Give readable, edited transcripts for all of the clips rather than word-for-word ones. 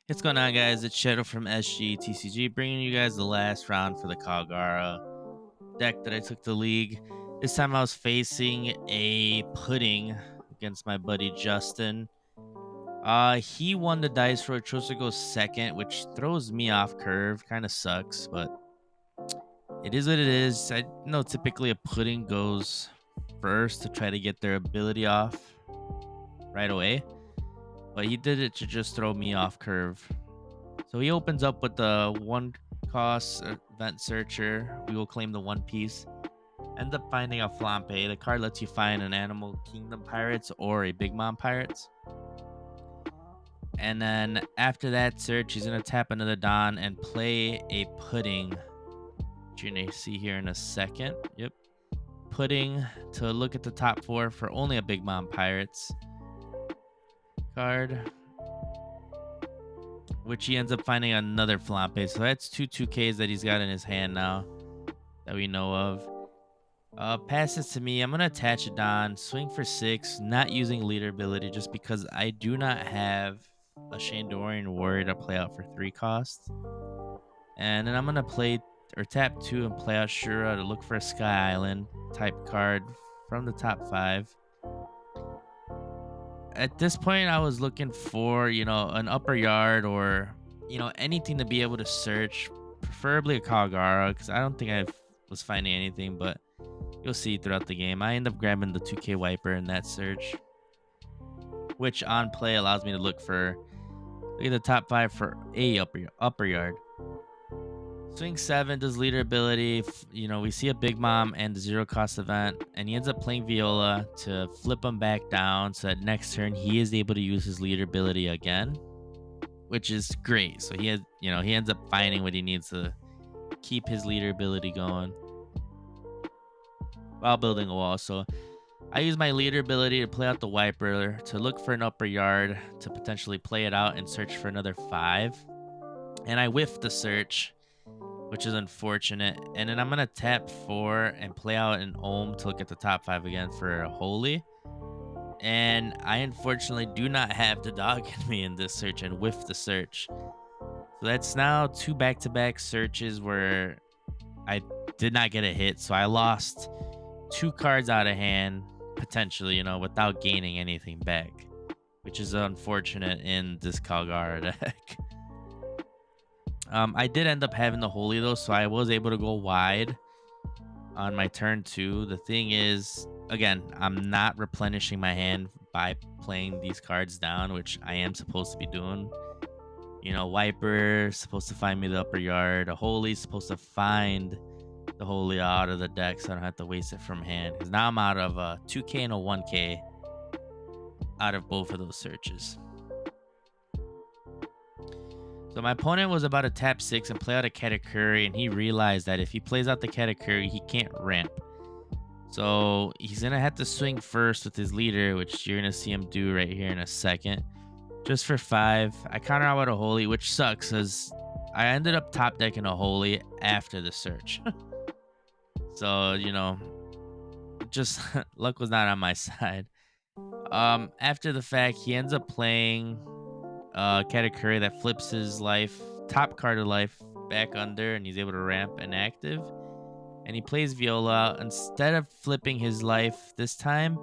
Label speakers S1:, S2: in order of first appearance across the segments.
S1: What's going on, guys? It's Shadow from SG TCG, bringing you guys the last round for the Kalgara deck that I took to league. This time I was facing a pudding against my buddy Justin. He won the dice roll, chose to go second, which throws me off curve. Kind of sucks, but it is what it is. I know typically a pudding goes first to try to get their ability off right away, but he did it to just throw me off curve. So he opens up with the one cost event searcher. We will claim the one piece. End up finding a Flampe. The card lets you find an Animal Kingdom Pirates or a Big Mom Pirates. And then after that search, he's going to tap another Don and play a Pudding, which you're going to see here in a second. Yep. Pudding to look at the top four for only a Big Mom Pirates card, which he ends up finding another Flampe. So that's two 2Ks that he's got in his hand now that we know of. Passes to me. I'm going to attach it on. Swing for 6. Not using leader ability just because I do not have a Shandorian Warrior to play out for 3 costs. And then I'm going to play or tap 2 and play out Shura to look for a Sky Island type card from the top 5. At this point, I was looking for, an upper yard or, anything to be able to search, preferably a Kalgara, because I don't think I was finding anything, but you'll see throughout the game. I end up grabbing the 2K Wiper in that search, which on play allows me to look at the top 5 for a upper yard. Swing 7 does leader ability. We see a Big Mom and the 0 cost event, and he ends up playing Viola to flip him back down so that next turn he is able to use his leader ability again, which is great. So he ends up finding what he needs to keep his leader ability going while building a wall. So I use my leader ability to play out the Wiper to look for an upper yard to potentially play it out and search for another 5. And I whiffed the search, which is unfortunate. And then I'm going to tap 4 and play out an Ohm to look at the top 5 again for a Holy. And I unfortunately do not have the dog in me in this search and whiff the search. So that's now 2 back-to-back searches where I did not get a hit. So I lost 2 cards out of hand, potentially, without gaining anything back, which is unfortunate in this Kalgara deck. I did end up having the Holy though, so I was able to go wide on my turn 2. The thing is, again, I'm not replenishing my hand by playing these cards down, which I am supposed to be doing. Wiper supposed to find me the upper yard. A Holy supposed to find the Holy out of the deck so I don't have to waste it from hand. Because now I'm out of a 2K and a 1K out of both of those searches. So my opponent was about to tap 6 and play out a Katakuri, and he realized that if he plays out the Katakuri, he can't ramp. So he's going to have to swing first with his leader, which you're going to see him do right here in a second. Just for 5. I counter out with a Holy, which sucks because I ended up top decking a Holy after the search. So, just luck was not on my side. After the fact, he ends up playing Katakuri that flips his life, top card of life, back under, and he's able to ramp and active. And he plays Viola. Instead of flipping his life this time,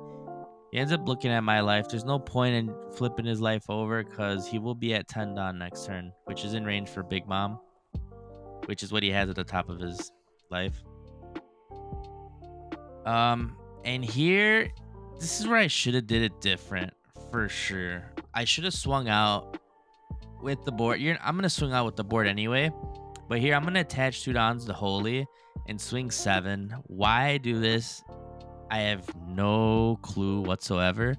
S1: he ends up looking at my life. There's no point in flipping his life over because he will be at 10 Don next turn, which is in range for Big Mom, which is what he has at the top of his life. And here, this is where I should have did it different for sure. I should have swung out with the board. I'm gonna swing out with the board anyway, but here I'm gonna attach 2 Dons to Holy and swing 7. Why I do this, I have no clue whatsoever.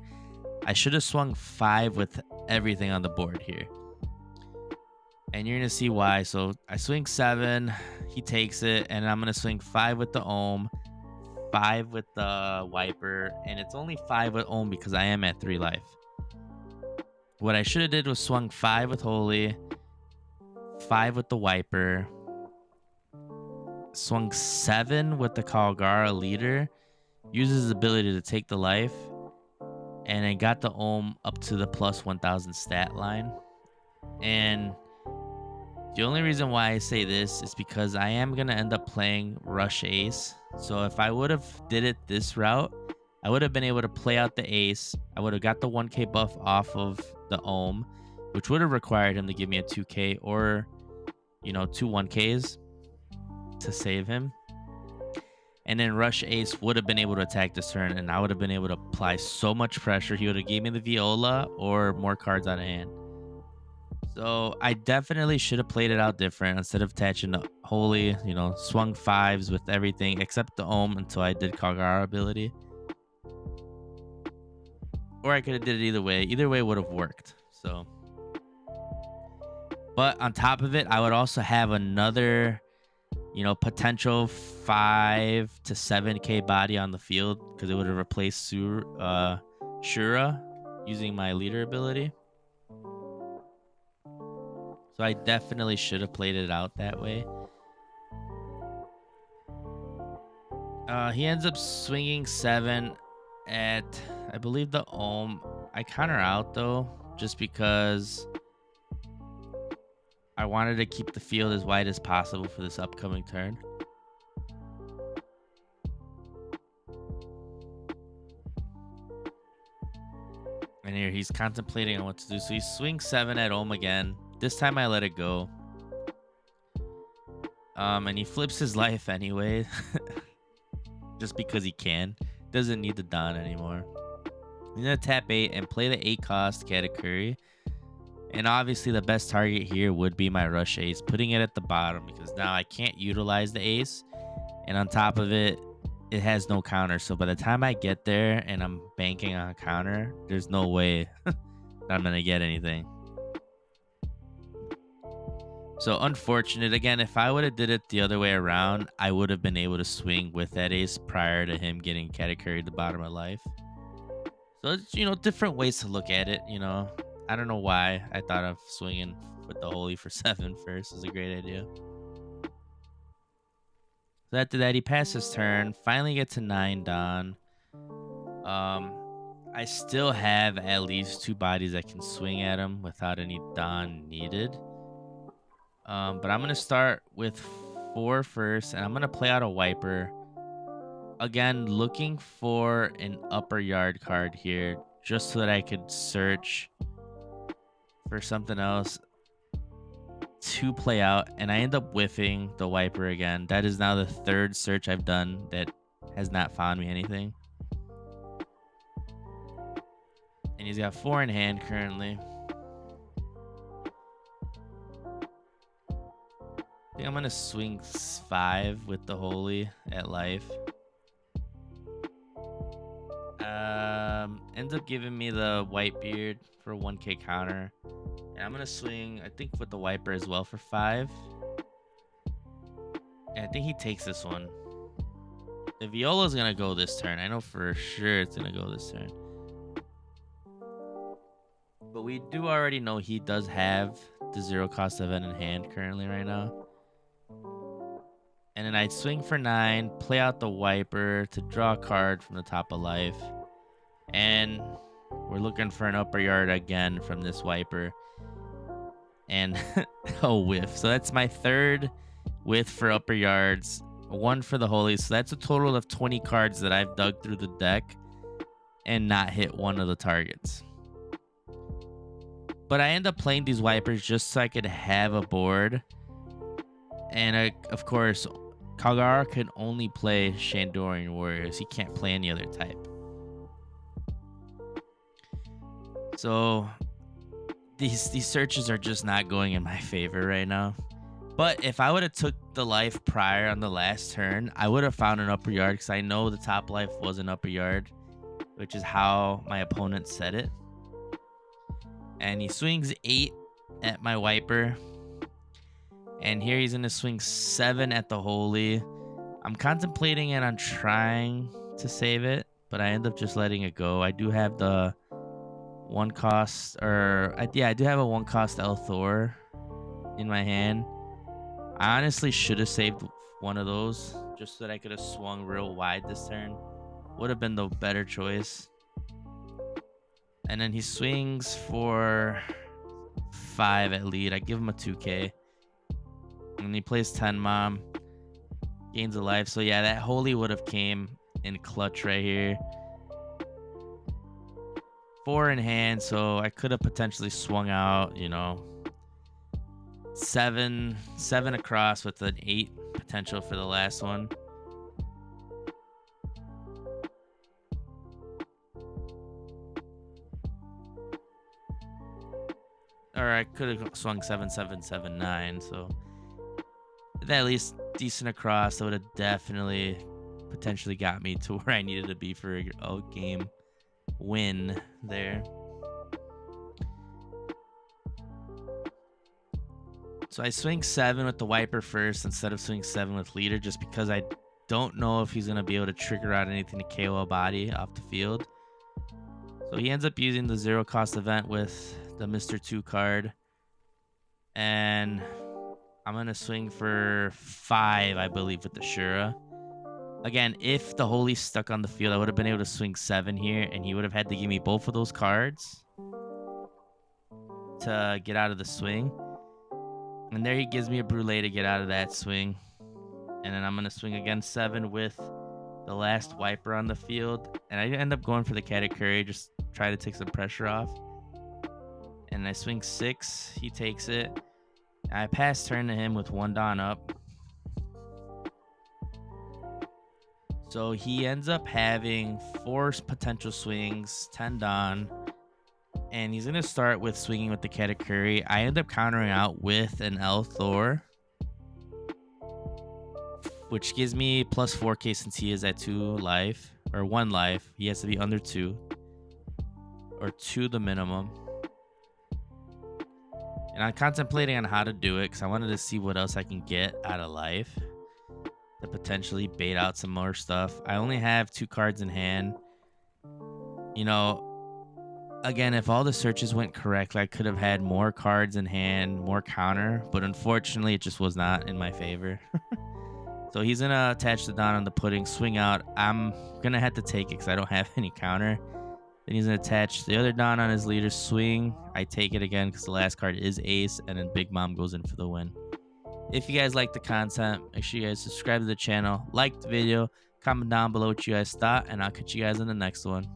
S1: I should have swung 5 with everything on the board here, and you're gonna see why. So I swing 7, he takes it, and I'm gonna swing 5 with the Ohm, 5 with the Wiper, and it's only 5 with Ohm because I am at 3 life. What I should have did was swung 5 with Holy, 5 with the Wiper, swung 7 with the Kalgara leader, uses his ability to take the life, and then got the Ohm up to the plus 1000 stat line. And the only reason why I say this is because I am going to end up playing Rush Ace. So if I would have did it this route, I would have been able to play out the Ace. I would have got the 1k buff off of the Ohm, which would have required him to give me a 2k or, two 1ks to save him. And then Rush Ace would have been able to attack this turn, and I would have been able to apply so much pressure. He would have gave me the Viola or more cards out of hand. So I definitely should have played it out different instead of attaching the Holy, swung fives with everything except the Ohm until I did Kalgara ability. Or I could have did it either way. Either way would have worked. So, but on top of it, I would also have another, potential 5 to 7k body on the field because it would have replaced Shura using my leader ability. So I definitely should have played it out that way. He ends up swinging 7 at, I believe, the Ohm. I counter out, though, just because I wanted to keep the field as wide as possible for this upcoming turn. And here he's contemplating on what to do. So he swings 7 at Ohm again. This time I let it go. And he flips his life anyway. Just because he can. Doesn't need the Don anymore. He's gonna tap 8 and play the 8 cost Katakuri. And obviously the best target here would be my Rush Ace, putting it at the bottom because now I can't utilize the Ace. And on top of it, it has no counter. So by the time I get there and I'm banking on a counter, there's no way that I'm going to get anything. So unfortunate. Again, if I would have did it the other way around, I would have been able to swing with that Ace prior to him getting Katakuri at the bottom of life. So it's, different ways to look at it, I don't know why I thought of swinging with the Holy for 7 first. Is a great idea. So after that, he passes turn. Finally get to 9 Don. I still have at least 2 bodies I can swing at him without any Don needed. But I'm gonna start with 4 first, and I'm gonna play out a Wiper. Again, looking for an upper yard card here, just so that I could search for something else to play out, and I end up whiffing the Wiper again. That is now the 3rd search I've done that has not found me anything. And he's got 4 in hand currently. I think I'm gonna swing 5 with the Holy at life. Ends up giving me the Whitebeard for a 1k counter. And I'm gonna swing, I think, with the Wiper as well for 5. And I think he takes this one. The Viola's gonna go this turn. I know for sure it's gonna go this turn. But we do already know he does have the 0 cost event in hand currently right now. And then I'd swing for 9, play out the Wiper to draw a card from the top of life. And we're looking for an upper yard again from this Wiper. And a whiff. So that's my 3rd whiff for upper yards. 1 for the Holy. So that's a total of 20 cards that I've dug through the deck and not hit one of the targets. But I end up playing these Wipers just so I could have a board. And of course, Kalgara can only play Shandorian Warriors. He can't play any other type. So these searches are just not going in my favor right now. But if I would have took the life prior on the last turn, I would have found an upper yard because I know the top life was an upper yard, which is how my opponent said it. And he swings 8 at my Wiper. And here he's going to swing 7 at the Holy. I'm contemplating it on trying to save it, but I end up just letting it go. I do have the 1 cost, I do have a 1 cost El Thor in my hand. I honestly should have saved one of those just so that I could have swung real wide this turn. Would have been the better choice. And then he swings for 5 at lead. I give him a 2K. And he plays 10 mom. Gains a life. So yeah, that holy would have came in clutch right here. 4 in hand, so I could have potentially swung out, you know, 7 across with an 8 potential for the last one. Or I could have swung 7 7 7 9. So at least decent across. That would have definitely potentially got me to where I needed to be for a game win there. So I swing 7 with the wiper first instead of swing 7 with leader, just because I don't know if he's going to be able to trigger out anything to KO a body off the field. So he ends up using the 0 cost event with the Mr. 2 card. And I'm going to swing for 5, I believe, with the Shura. Again, if the Holy stuck on the field, I would have been able to swing 7 here, and he would have had to give me both of those cards to get out of the swing. And there he gives me a Brûlée to get out of that swing. And then I'm going to swing again 7 with the last wiper on the field. And I end up going for the Katakuri, just try to take some pressure off. And I swing 6. He takes it. I pass turn to him with 1 Dawn up. So he ends up having 4 potential swings, 10 Dawn. And he's going to start with swinging with the Katakuri. I end up countering out with an L Thor, which gives me plus 4K since he is at 2 life, or 1 life. He has to be under 2, or 2 the minimum. And I'm contemplating on how to do it because I wanted to see what else I can get out of life to potentially bait out some more stuff. I only have 2 cards in hand. You know, again, if all the searches went correctly, I could have had more cards in hand, more counter, but unfortunately, it just was not in my favor. So he's going to attach the Dawn on the pudding, swing out. I'm going to have to take it because I don't have any counter. Then he's going to attach the other Dawn on his leader, swing. I take it again because the last card is ace, and then Big Mom goes in for the win. If you guys like the content, make sure you guys subscribe to the channel, like the video, comment down below what you guys thought, and I'll catch you guys in the next one.